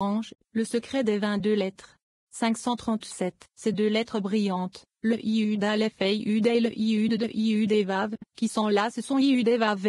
Ange, le secret des 22 lettres. 537. Ces 2 lettres brillantes, le Iud Aleph et Iud et le Iud de Iud et Vav, qui sont là, ce sont Iud et Vav,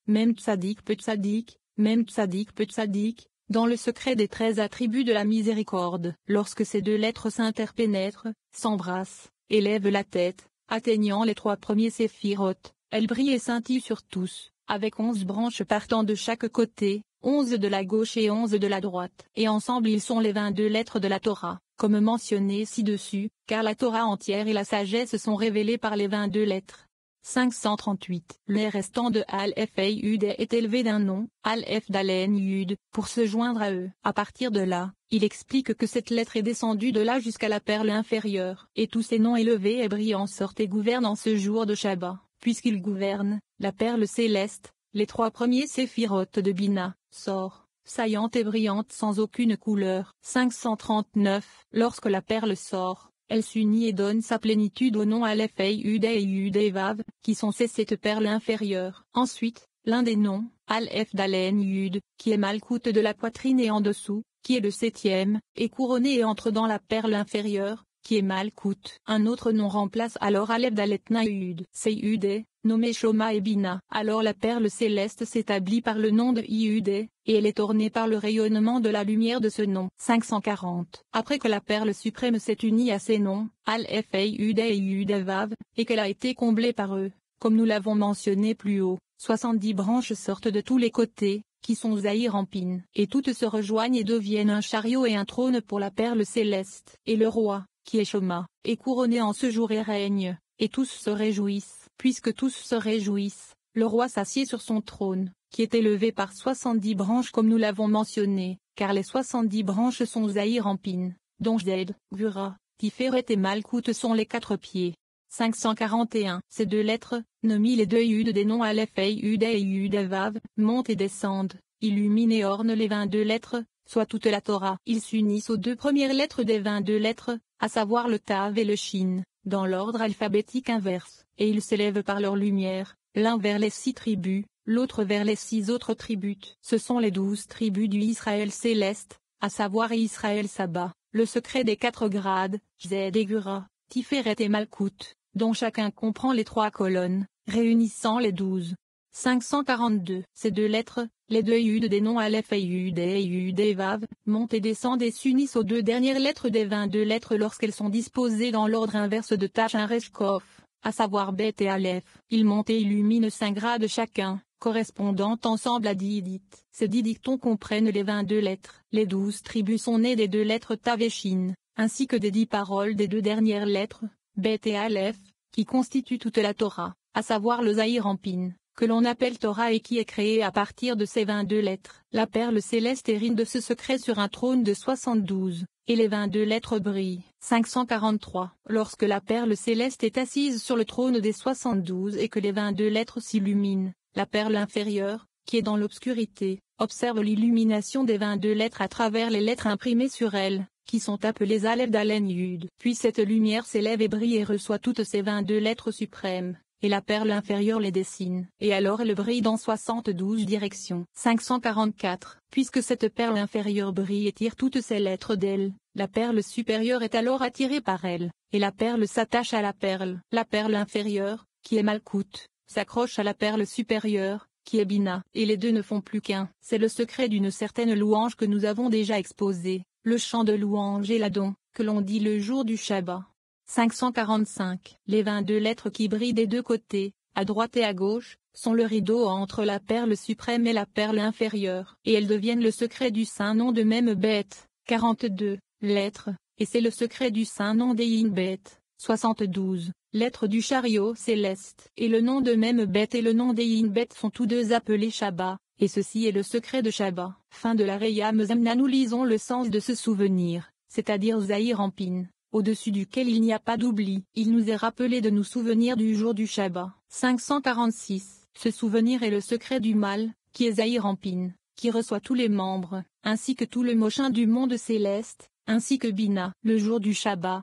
même Tzadik peut Tzadik, même Tzadik peut Tzadik, dans le secret des 13 attributs de la miséricorde. Lorsque ces 2 lettres s'interpénètrent, s'embrassent, élèvent la tête, atteignant les 3 premiers séphirotes, elles brillent et scintillent sur tous, avec 11 branches partant de chaque côté, 11 de la gauche et 11 de la droite. Et ensemble ils sont les 22 lettres de la Torah, comme mentionné ci-dessus, car la Torah entière et la sagesse sont révélées par les 22 lettres. 538. Le restant de Aleph et Yud est élevé d'un nom, Aleph d'Alen Yud, pour se joindre à eux. À partir de là, il explique que cette lettre est descendue de là jusqu'à la perle inférieure. Et tous ces noms élevés et brillants sortent et gouvernent en ce jour de Shabbat, puisqu'ils gouvernent, la perle céleste, les 3 premiers séphirotes de Bina, sort, saillante et brillante sans aucune couleur. 539. Lorsque la perle sort, elle s'unit et donne sa plénitude au nom Aleph et Yud et Vav, qui sont ces 7 perles inférieures. Ensuite, l'un des noms, Aleph d'Alen Yud, qui est Malkout de la poitrine et en dessous, qui est le 7e, est couronné et entre dans la perle inférieure, qui est Malkout. Un autre nom remplace alors Aleph d'Aletna Yud. C'est Yud, nommé Shoma et Bina. Alors la perle céleste s'établit par le nom de Yud, et elle est ornée par le rayonnement de la lumière de ce nom. 540. Après que la perle suprême s'est unie à ces noms, Aleph et Yud Vav, et qu'elle a été comblée par eux, comme nous l'avons mentionné plus haut, 70 branches sortent de tous les côtés, qui sont Zahir en pin, et toutes se rejoignent et deviennent un chariot et un trône pour la perle céleste. Et le roi, qui est Shoma, est couronné en ce jour et règne, et tous se réjouissent. Puisque tous se réjouissent, le roi s'assied sur son trône, qui est élevé par 70 branches comme nous l'avons mentionné, car les 70 branches sont Zahir en pin, dont Jded, Gura, Tiferet et Malkout sont les 4 pieds. 541. Ces 2 lettres, nommées les 2 Yud des noms Aleph et Yud Vav, montent et descendent, illuminent et ornent les 22 lettres, soit toute la Torah. Ils s'unissent aux 2 premières lettres des 22 lettres, à savoir le Tav et le Shin, dans l'ordre alphabétique inverse, et ils s'élèvent par leur lumière, l'un vers les 6 tribus, l'autre vers les 6 autres tribus. Ce sont les 12 tribus du Israël céleste, à savoir Israël Saba, le secret des 4 grades, Jded et Gura, Tiferet et Malkout, dont chacun comprend les 3 colonnes, réunissant les 12. 542. Ces 2 lettres, les 2 Yud des noms Aleph et Yud et Vav, montent et descendent et s'unissent aux 2 dernières lettres des 22 lettres lorsqu'elles sont disposées dans l'ordre inverse de Tachin Reshkof, à savoir Bet et Aleph. Ils montent et illuminent 5 grades chacun, correspondant ensemble à 10 dictes. Ces 10 dictons comprennent les 22 lettres. Les 12 tribus sont nées des 2 lettres Tav et Shin, ainsi que des 10 paroles des 2 dernières lettres, Bet et Aleph, qui constituent toute la Torah, à savoir le Zahir en pin, que l'on appelle Torah et qui est créé à partir de ces 22 lettres. La perle céleste hérite de ce secret sur un trône de 72, et les 22 lettres brillent. 543. Lorsque la perle céleste est assise sur le trône des 72 et que les 22 lettres s'illuminent, la perle inférieure, qui est dans l'obscurité, observe l'illumination des 22 lettres à travers les lettres imprimées sur elle, qui sont appelées Aleph d'Alen Yud. Puis cette lumière s'élève et brille et reçoit toutes ces 22 lettres suprêmes, et la perle inférieure les dessine. Et alors elle brille dans 72 directions. 544. Puisque cette perle inférieure brille et tire toutes ces lettres d'elle, la perle supérieure est alors attirée par elle, et la perle s'attache à la perle. La perle inférieure, qui est Malkout, s'accroche à la perle supérieure, qui est Bina, et les 2 ne font plus qu'un. C'est le secret d'une certaine louange que nous avons déjà exposé, le chant de louange et l'adon, que l'on dit le jour du Shabbat. 545. Les 22 lettres qui brillent des 2 côtés, à droite et à gauche, sont le rideau entre la perle suprême et la perle inférieure, et elles deviennent le secret du saint nom de même bête. 42. Lettres, et c'est le secret du saint nom d'Ein bête. 72. Lettres du chariot céleste, et le nom de même bête et le nom d'Ein bête sont tous 2 appelés Shabbat, et ceci est le secret de Shabbat. Fin de la Reya Mezamna. Nous lisons le sens de ce souvenir, c'est-à-dire Zahir en pin, au-dessus duquel il n'y a pas d'oubli. Il nous est rappelé de nous souvenir du jour du Shabbat. 546. Ce souvenir est le secret du mal, qui est Zahir en pin, qui reçoit tous les membres, ainsi que tout le mochin du monde céleste, ainsi que Bina. Le jour du Shabbat,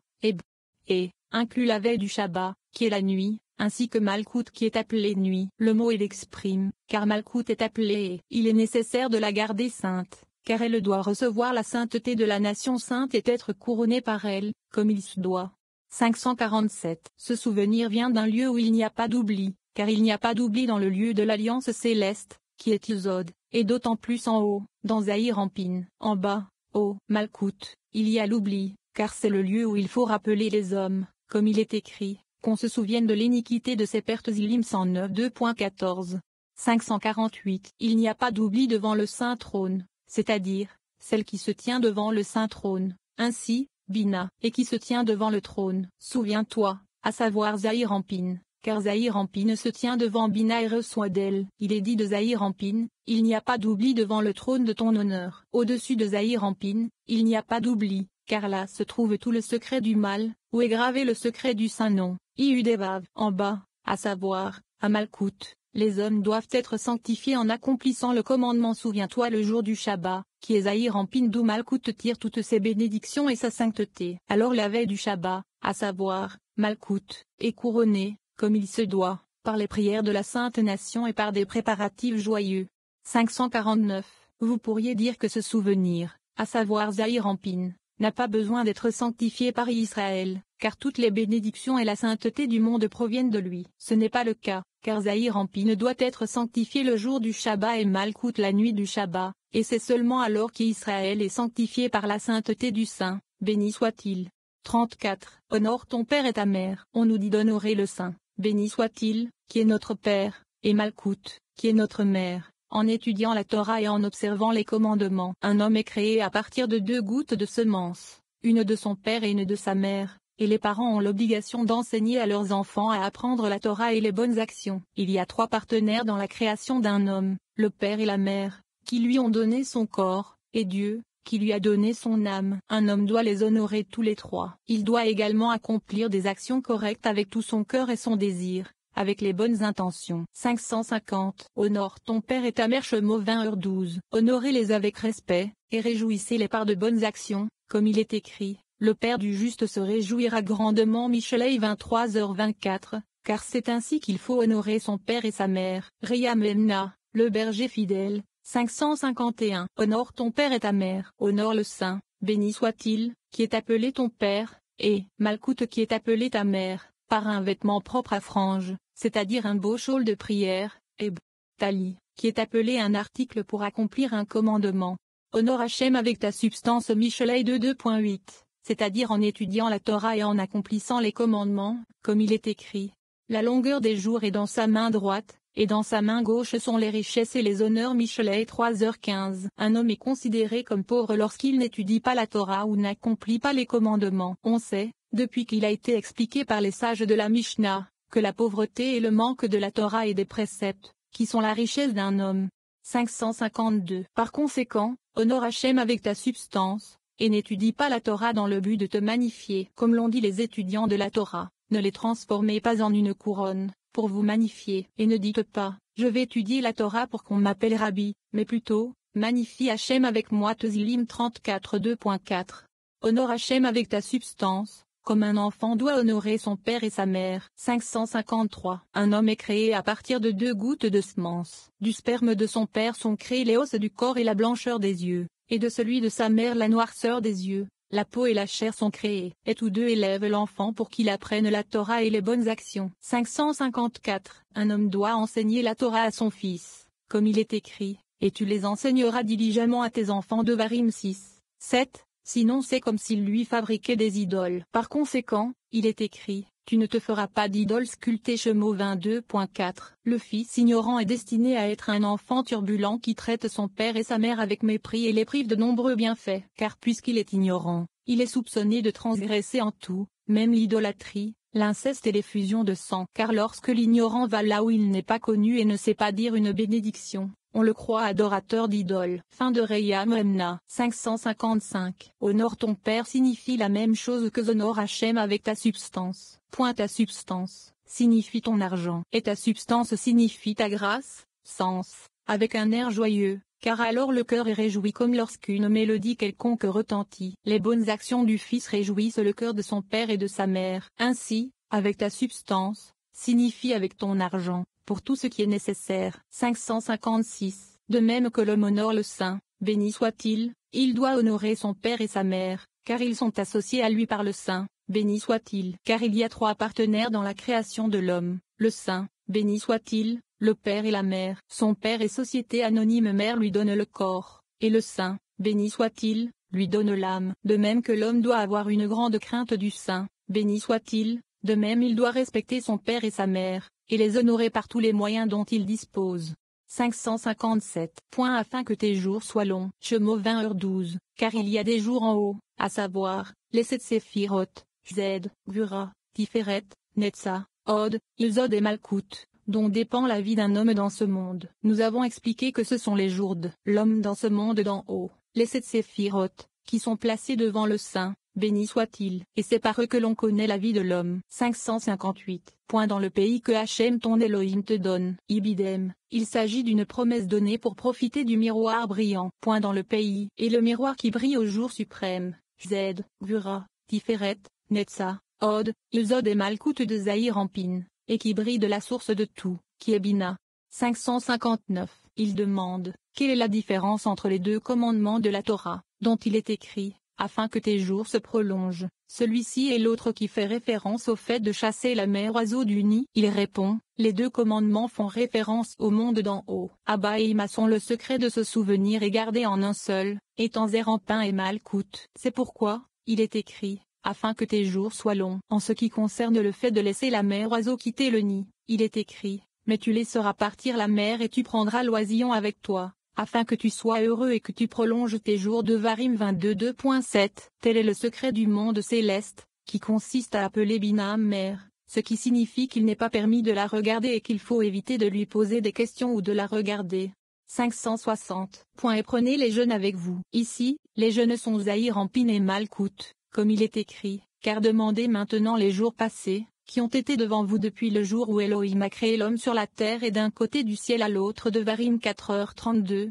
et inclut la veille du Shabbat, qui est la nuit, ainsi que Malkout qui est appelée nuit. Le mot il exprime, car Malkout est appelée et il est nécessaire de la garder sainte, car elle doit recevoir la sainteté de la nation sainte et être couronnée par elle, comme il se doit. 547. Ce souvenir vient d'un lieu où il n'y a pas d'oubli, car il n'y a pas d'oubli dans le lieu de l'alliance céleste, qui est Isod, et d'autant plus en haut, dans Zahir Ampin. En bas, ô Malkout, il y a l'oubli, car c'est le lieu où il faut rappeler les hommes, comme il est écrit, qu'on se souvienne de l'iniquité de ses pertes. Ilim 109 2.14. 548. Il n'y a pas d'oubli devant le saint trône, c'est-à-dire, celle qui se tient devant le saint trône, ainsi, Bina, et qui se tient devant le trône. Souviens-toi, à savoir Zahir Ampin, car Zahir Ampin se tient devant Bina et reçoit d'elle. Il est dit de Zahir Ampin, il n'y a pas d'oubli devant le trône de ton honneur. Au-dessus de Zahir Ampin, il n'y a pas d'oubli, car là se trouve tout le secret du mal, où est gravé le secret du saint nom. Iudevav. En bas, à savoir, à Malkout, les hommes doivent être sanctifiés en accomplissant le commandement. Souviens-toi le jour du Shabbat, qui est Zahir Ampin, d'où Malkout tire toutes ses bénédictions et sa sainteté. Alors la veille du Shabbat, à savoir, Malkout, est couronné, comme il se doit, par les prières de la Sainte Nation et par des préparatifs joyeux. 549. Vous pourriez dire que ce souvenir, à savoir Zahir Ampin, n'a pas besoin d'être sanctifié par Israël, car toutes les bénédictions et la sainteté du monde proviennent de lui. Ce n'est pas le cas, car Zahir Ampin doit être sanctifié le jour du Shabbat et Malkout la nuit du Shabbat, et c'est seulement alors qu'Israël est sanctifié par la sainteté du Saint, béni soit-il. 34. Honore ton père et ta mère. On nous dit d'honorer le Saint, béni soit-il, qui est notre père, et Malkout, qui est notre mère, en étudiant la Torah et en observant les commandements. Un homme est créé à partir de 2 gouttes de semence, une de son père et une de sa mère, et les parents ont l'obligation d'enseigner à leurs enfants à apprendre la Torah et les bonnes actions. Il y a 3 partenaires dans la création d'un homme, le père et la mère, qui lui ont donné son corps, et Dieu, qui lui a donné son âme. Un homme doit les honorer tous les 3. Il doit également accomplir des actions correctes avec tout son cœur et son désir, avec les bonnes intentions. 550. Honore ton père et ta mère. Shemot 20h12. Honorez-les avec respect, et réjouissez-les par de bonnes actions, comme il est écrit, le père du juste se réjouira grandement. Michelet 23h24, car c'est ainsi qu'il faut honorer son père et sa mère. Ria Memna, le berger fidèle. 551. Honore ton père et ta mère. Honore le Saint, béni soit-il, qui est appelé ton père, et Malkout qui est appelé ta mère, par un vêtement propre à franges, c'est-à-dire un beau shawl de prière, et Tali, qui est appelé un article pour accomplir un commandement. Honore Hachem avec ta substance. Michelet 2.8, c'est-à-dire en étudiant la Torah et en accomplissant les commandements, comme il est écrit. La longueur des jours est dans sa main droite, et dans sa main gauche sont les richesses et les honneurs. Michelet 3h15. Un homme est considéré comme pauvre lorsqu'il n'étudie pas la Torah ou n'accomplit pas les commandements. On sait, depuis qu'il a été expliqué par les sages de la Mishnah, que la pauvreté est le manque de la Torah et des préceptes, qui sont la richesse d'un homme. 552. Par conséquent, honore Hachem avec ta substance, et n'étudie pas la Torah dans le but de te magnifier. Comme l'ont dit les étudiants de la Torah, ne les transformez pas en une couronne, pour vous magnifier. Et ne dites pas, je vais étudier la Torah pour qu'on m'appelle Rabbi, mais plutôt, magnifie Hachem avec moi. Tzilim 34 2.4. Honore Hachem avec ta substance, comme un enfant doit honorer son père et sa mère. 553. Un homme est créé à partir de 2 gouttes de semence. Du sperme de son père sont créés les os du corps et la blancheur des yeux, et de celui de sa mère la noirceur des yeux. La peau et la chair sont créées, et tous deux élèvent l'enfant pour qu'il apprenne la Torah et les bonnes actions. 554. Un homme doit enseigner la Torah à son fils, comme il est écrit, et tu les enseigneras diligemment à tes enfants. Devarim 6. 7. Sinon c'est comme s'il lui fabriquait des idoles. Par conséquent, il est écrit, tu ne te feras pas d'idole sculptée. Shemot 22.4. Le fils ignorant est destiné à être un enfant turbulent qui traite son père et sa mère avec mépris et les prive de nombreux bienfaits. Car puisqu'il est ignorant, il est soupçonné de transgresser en tout, même l'idolâtrie, l'inceste et les fusions de sang. Car lorsque l'ignorant va là où il n'est pas connu et ne sait pas dire une bénédiction, on le croit adorateur d'idoles. Fin de Reya Memna. 555. Honore ton père signifie la même chose que honore Hachem avec ta substance. Point. Ta substance signifie ton argent, et ta substance signifie ta grâce, sens, avec un air joyeux, car alors le cœur est réjoui comme lorsqu'une mélodie quelconque retentit. Les bonnes actions du fils réjouissent le cœur de son père et de sa mère. Ainsi, avec ta substance, signifie avec ton argent, pour tout ce qui est nécessaire. 556. De même que l'homme honore le Saint, béni soit-il, il doit honorer son père et sa mère, car ils sont associés à lui par le sein, béni soit-il. Car il y a trois partenaires dans la création de l'homme, le sein, béni soit-il, le père et la mère. Son père et société anonyme mère lui donne le corps, et le sein, béni soit-il, lui donne l'âme. De même que l'homme doit avoir une grande crainte du sein, béni soit-il, de même il doit respecter son père et sa mère, et les honorer par tous les moyens dont il dispose. 557. Afin que tes jours soient longs. Shemo 20h12. Car il y a des jours en haut, à savoir, les 7 séphiroth, Z, Gvura, Tiferet, Netza, Od, Yesod et Malkout, dont dépend la vie d'un homme dans ce monde. Nous avons expliqué que ce sont les jours de l'homme dans ce monde d'en haut, les 7 séphiroth, qui sont placés devant le sein, béni soit-il, et c'est par eux que l'on connaît la vie de l'homme. 558. Dans le pays que Hachem ton Elohim te donne, Ibidem, il s'agit d'une promesse donnée pour profiter du miroir brillant. Dans le pays, et le miroir qui brille au jour suprême, Z, Gvura, Tiferet, Netza, Od, Yesod et Malkout de Zahir Ampin, et qui brille de la source de tout, qui est Bina. 559. Il demande, quelle est la différence entre les deux commandements de la Torah, dont il est écrit, afin que tes jours se prolongent, celui-ci et l'autre qui fait référence au fait de chasser la mère oiseau du nid. Il répond, les deux commandements font référence au monde d'en haut. Abba et Ima sont le secret de se souvenir et garder en un seul, étant Zerampin et Malkout. C'est pourquoi, il est écrit, afin que tes jours soient longs. En ce qui concerne le fait de laisser la mère oiseau quitter le nid, il est écrit, mais tu laisseras partir la mère et tu prendras l'oisillon avec toi, afin que tu sois heureux et que tu prolonges tes jours. Devarim 22:2.7. Tel est le secret du monde céleste, qui consiste à appeler Bina mère, ce qui signifie qu'il n'est pas permis de la regarder et qu'il faut éviter de lui poser des questions ou de la regarder. 560. Et prenez les jeunes avec vous. Ici, les jeunes sont Zahir Ampin et Malkout, comme il est écrit, car demandez maintenant les jours passés, qui ont été devant vous depuis le jour où Elohim a créé l'homme sur la terre et d'un côté du ciel à l'autre. Devarim 4h32,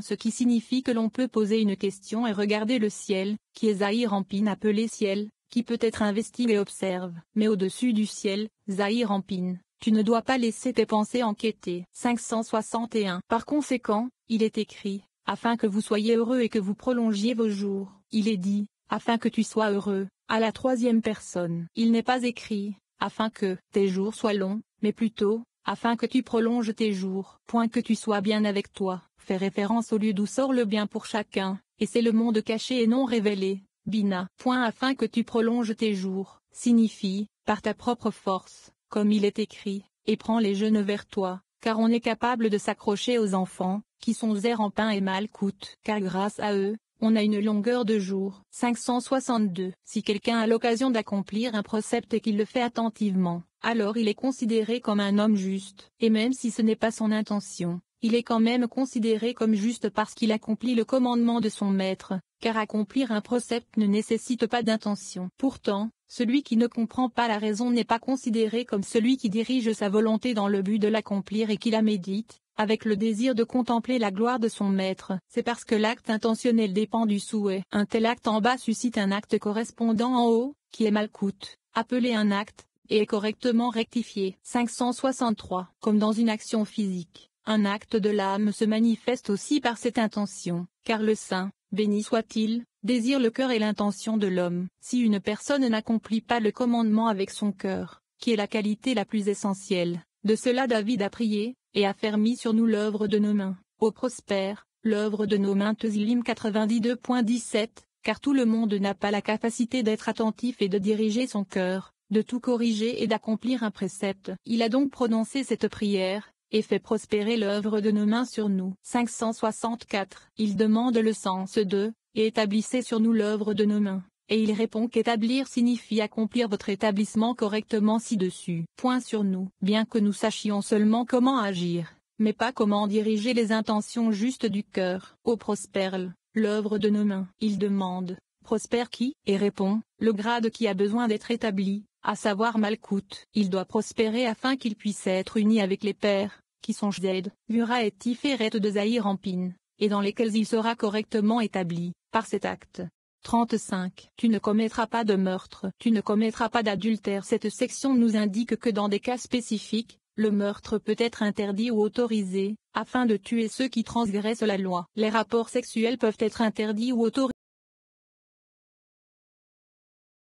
ce qui signifie que l'on peut poser une question et regarder le ciel, qui est Zahir Ampin appelé ciel, qui peut être investigue et observe. Mais au-dessus du ciel, Zahir Ampin, tu ne dois pas laisser tes pensées enquêter. 561. Par conséquent, il est écrit, afin que vous soyez heureux et que vous prolongiez vos jours. Il est dit, afin que tu sois heureux, à la troisième personne. Il n'est pas écrit, afin que tes jours soient longs, mais plutôt, afin que tu prolonges tes jours. Que tu sois bien avec toi, fait référence au lieu d'où sort le bien pour chacun, et c'est le monde caché et non révélé, Bina. Afin que tu prolonges tes jours, signifie, par ta propre force, comme il est écrit, et prends les jeunes vers toi, car on est capable de s'accrocher aux enfants, qui sont Zerampin et Malkout, car grâce à eux, on a une longueur de jour. 562. Si quelqu'un a l'occasion d'accomplir un précepte et qu'il le fait attentivement, alors il est considéré comme un homme juste, et même si ce n'est pas son intention, il est quand même considéré comme juste parce qu'il accomplit le commandement de son maître, car accomplir un précepte ne nécessite pas d'intention. Pourtant, celui qui ne comprend pas la raison n'est pas considéré comme celui qui dirige sa volonté dans le but de l'accomplir et qui la médite, avec le désir de contempler la gloire de son maître. C'est parce que l'acte intentionnel dépend du souhait. Un tel acte en bas suscite un acte correspondant en haut, qui est Malkout, appelé un acte, et est correctement rectifié. 563. Comme dans une action physique, un acte de l'âme se manifeste aussi par cette intention, car le saint, béni soit-il, désire le cœur et l'intention de l'homme. Si une personne n'accomplit pas le commandement avec son cœur, qui est la qualité la plus essentielle, de cela David a prié, et a fermi sur nous l'œuvre de nos mains. Ô prospère, l'œuvre de nos mains. Tezillim 92.17, car tout le monde n'a pas la capacité d'être attentif et de diriger son cœur, de tout corriger et d'accomplir un précepte. Il a donc prononcé cette prière, et fait prospérer l'œuvre de nos mains sur nous. 564. Il demande le sens de, et établissez sur nous l'œuvre de nos mains. Et il répond qu'établir signifie accomplir votre établissement correctement ci-dessus. Sur nous. Bien que nous sachions seulement comment agir, mais pas comment diriger les intentions justes du cœur. Ô prospère, l'œuvre de nos mains. Il demande, prospère qui? Et répond, le grade qui a besoin d'être établi, à savoir Malkout. Il doit prospérer afin qu'il puisse être uni avec les pères, qui sont Jded, Gvura et Tiferet de Zahir Ampin, et dans lesquels il sera correctement établi, par cet acte. 35. Tu ne commettras pas de meurtre. Tu ne commettras pas d'adultère. Cette section nous indique que dans des cas spécifiques, Le meurtre peut être interdit ou autorisé, afin de tuer ceux qui transgressent la loi. Les rapports sexuels peuvent être interdits ou autorisés.